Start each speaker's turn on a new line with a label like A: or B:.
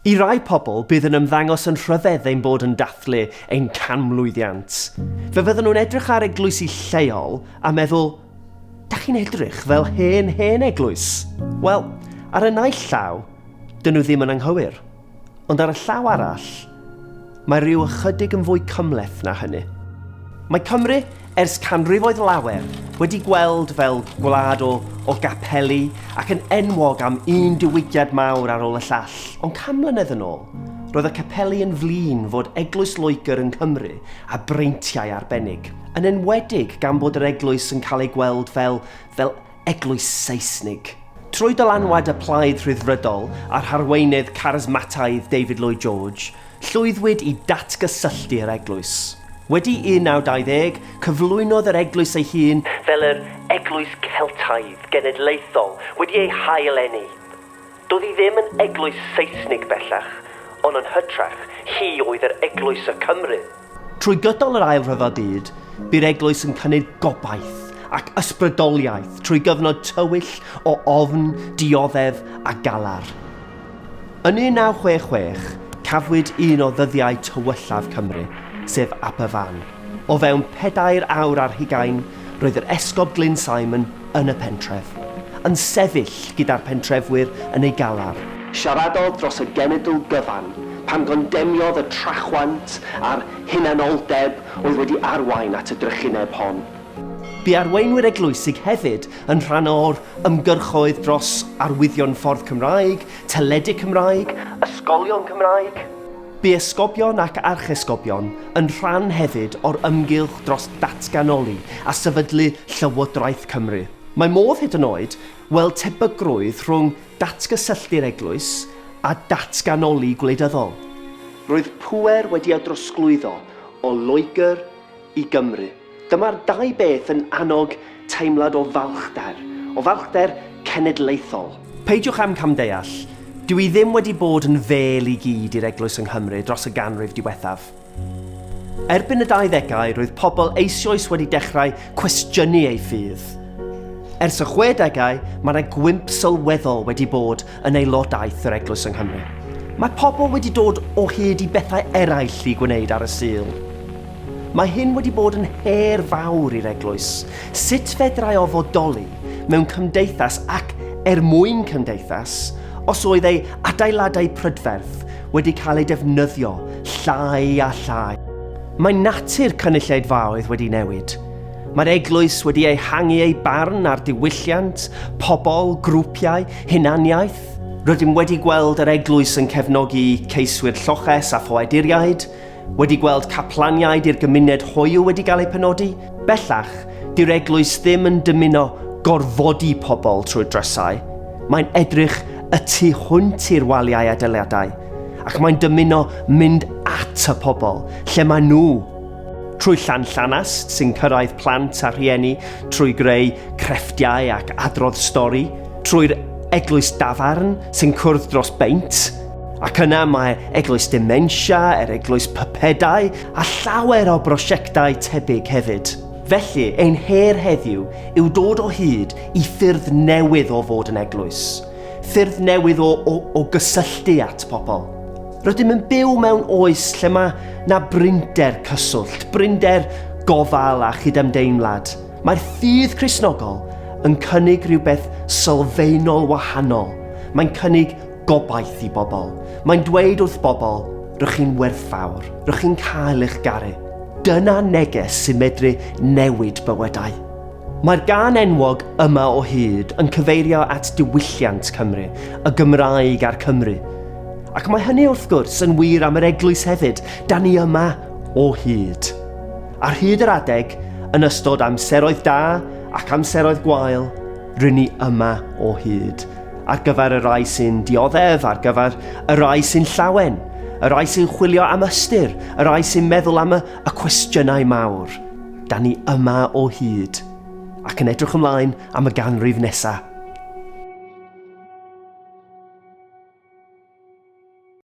A: I rai pobl bydd yn ymddangos yn rhyfedd ein bod yn dathlu ein canmlwyddiant. Fe fydden nhw'n edrych ar eglwysi lleol a meddwl, da chi'n edrych fel hen eglwys? Wel, ar y naill llaw, dyn nhw ddim yn anghywir. Ond ar y llaw arall, mae rhyw ychydig yn fwy cymhleth na hynny. Mae Cymru, ers canrifoedd lawer, wedi gweld fel gwlad o gapeli ac yn enwog am un diwygiad mawr ar ôl y llall. Ond 100 mlynedd yn ôl, roedd y capeli yn flin fod Eglwys Loegr yn Cymru a breintiau arbennig. Yn enwedig gan bod yr eglwys yn cael ei gweld fel eglwys Saesnig. Trwy dylanwad y plaid rhyddfrydol a'r harweinydd charismataidd David Lloyd George, llwyddwyd i datgysylltu'r eglwys. Wedi 1920, cyflwynodd yr eglwys ei hun fel yr Eglwys Celtaidd Genedlaethol wedi ei haeleni. Doedd hi ddim yn eglwys Saesnig bellach, ond yn hytrach, hi oedd yr Eglwys y Cymru. Trwy gydol yr Ail Rhyfel Byd, by'r eglwys yn cynnig gobaith ac ysbrydoliaeth trwy gyfnod tywyll o ofn, dioddef a galar. Yn 1966, cafwyd un o ddyddiau tywyllaf Cymru, sef Aberfan. O fewn 4 awr ar hugain, roedd yr esgob Glyn Simon yn y pentref, yn sefyll gyda'r pentrefwyr yn ei galar. Siaradodd dros y genedl gyfan pan gondemiodd y trachwant a'r hunanoldeb oedd wedi arwain at y drychineb hon. Bu arweinwyr eglwysig hefyd yn rhan o'r ymgyrchoedd dros arwyddion ffordd Cymraeg, teledu Cymraeg, ysgolion Cymraeg. Bu esgobion ac archesgobion yn rhan hefyd o'r ymgylch dros datganoli a sefydlu Llywodraeth Cymru. Mae modd hyd yn oed weld tebygrwydd rhwng datgysylltu'r eglwys a datganoli gwleidyddol. Roedd pŵer wedi drosglwyddo o Loegr i Gymru. Dyma'r 2 beth yn annog teimlad o falchder cenedlaethol. Peidiwch am camdeall, dwi ddim wedi bod yn fel I gyd i'r Eglwys yng Nghymru dros y ganrif diwethaf. Erbyn y 20au, roedd pobl eisoes wedi dechrau cwestiynu ei ffydd. Ers y 60au, mae yna gwymp sylweddol wedi bod yn aelodaeth yr Eglwys yng Nghymru. Mae pobl wedi dod o hyd I bethau eraill I gwneud ar y Sul. Mae hyn wedi bod yn her fawr i'r eglwys. Sut fedrai o fodoli mewn cymdeithas ac mwyn cymdeithas os oedd ei adeiladau prydferth wedi cael ei defnyddio llai a llai. Mae natur cynulleidfaoedd wedi newid. Mae'r eglwys wedi ehangu ei barn ar diwylliant, pobl, grwpiau, hunaniaeth. Rydym wedi gweld yr eglwys yn cefnogi ceiswyr lloches a ffoaduriaid, wedi gweld caplaniaid i'r gymuned hoyw wedi cael ei penodi. Bellach, di'r eglwys ddim yn dymuno gorfodi pobl trwy'r drysau. Mae'n edrych y tu hwnt i'r waliau adeiladau, ac mae'n dymuno mynd at y pobl, lle mae nhw. Trwy llanllanast sy'n cyrraedd plant a rhieni, trwy greu crefftiau ac adrodd stori, trwy'r eglwys dafarn sy'n cwrdd dros beint, ac yna mae eglwys dementia, eglwys pypedau a llawer o brosiectau tebyg hefyd. Felly, ein her heddiw yw dod o hyd I ffyrdd newydd o fod yn eglwys. Ffyrdd newydd o gysylltu at pobl. Rydym yn byw mewn oes lle mae na brinder cyswllt, brinder gofal a chydymdeimlad. Mae'r ffydd Cristnogol yn cynnig rhywbeth sylfaenol wahanol. Mae'n cynnig gobaith I bobl. Mae'n dweud wrth bobl, rydych chi'n werthfawr, rydych chi'n cael eich garu. Dyna neges sy'n medru newid bywydau. Mae'r gan enwog yma o hyd yn cyfeirio at diwylliant Cymru, y Gymraeg a'r Cymru. Ac mae hynny wrth gwrs yn wir am yr eglwys hefyd, da ni yma o hyd. Ar hyd yr adeg, yn ystod amseroedd da ac amseroedd gwael, rydyn ni yma o hyd. Ar gyfer y rai sy'n dioddef, ar gyfer y rai sy'n llawen, y rai sy'n chwilio am ystyr, y rai sy'n meddwl am y cwestiynau mawr. Da ni yma o hyd, ac yn edrych ymlaen am y ganrif nesaf.